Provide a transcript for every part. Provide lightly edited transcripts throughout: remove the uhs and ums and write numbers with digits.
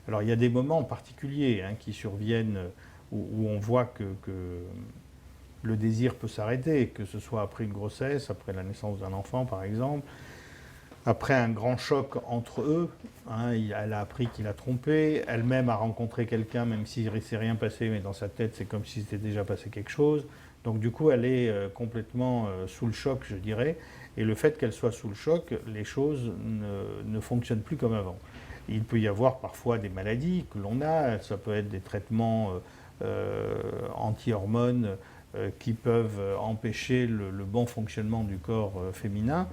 Alors il y a des moments particuliers qui surviennent où on voit que le désir peut s'arrêter, que ce soit après une grossesse, après la naissance d'un enfant par exemple, après un grand choc entre eux. Elle a appris qu'il a trompé, elle-même a rencontré quelqu'un, même s'il ne s'est rien passé, mais dans sa tête c'est comme si c'était déjà passé quelque chose. Donc du coup elle est complètement sous le choc, je dirais, et le fait qu'elle soit sous le choc, les choses ne fonctionnent plus comme avant. Il peut y avoir parfois des maladies que l'on a, ça peut être des traitements anti-hormones qui peuvent empêcher le bon fonctionnement du corps féminin.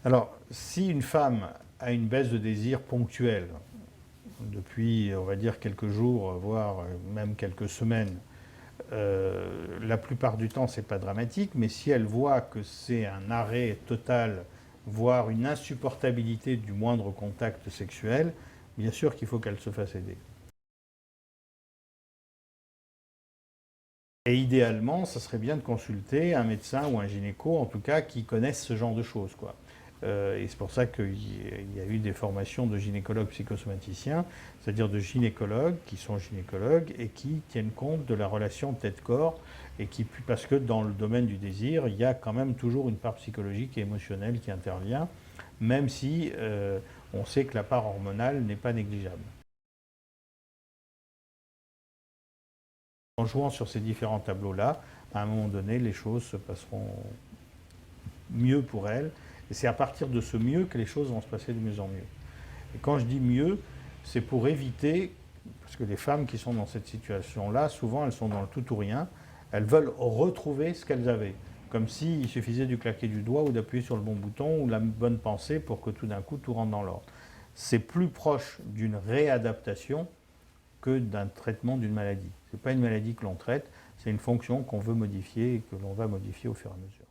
Alors, si une femme a une baisse de désir ponctuelle, depuis, on va dire, quelques jours, voire même quelques semaines, la plupart du temps, c'est pas dramatique, mais si elle voit que c'est un arrêt total, voire une insupportabilité du moindre contact sexuel, bien sûr qu'il faut qu'elle se fasse aider. Et idéalement, ça serait bien de consulter un médecin ou un gynéco, en tout cas, qui connaissent ce genre de choses, quoi. Et c'est pour ça qu'il y a eu des formations de gynécologues psychosomaticiens, c'est-à-dire de gynécologues qui sont gynécologues et qui tiennent compte de la relation tête-corps, parce que dans le domaine du désir, il y a quand même toujours une part psychologique et émotionnelle qui intervient, même si on sait que la part hormonale n'est pas négligeable. En jouant sur ces différents tableaux-là, à un moment donné, les choses se passeront mieux pour elle. Et c'est à partir de ce mieux que les choses vont se passer de mieux en mieux. Et quand je dis mieux, c'est pour éviter, parce que les femmes qui sont dans cette situation-là, souvent elles sont dans le tout ou rien, elles veulent retrouver ce qu'elles avaient. Comme s'il suffisait du claquer du doigt ou d'appuyer sur le bon bouton ou la bonne pensée pour que tout d'un coup tout rentre dans l'ordre. C'est plus proche d'une réadaptation que d'un traitement d'une maladie. Ce n'est pas une maladie que l'on traite, c'est une fonction qu'on veut modifier et que l'on va modifier au fur et à mesure.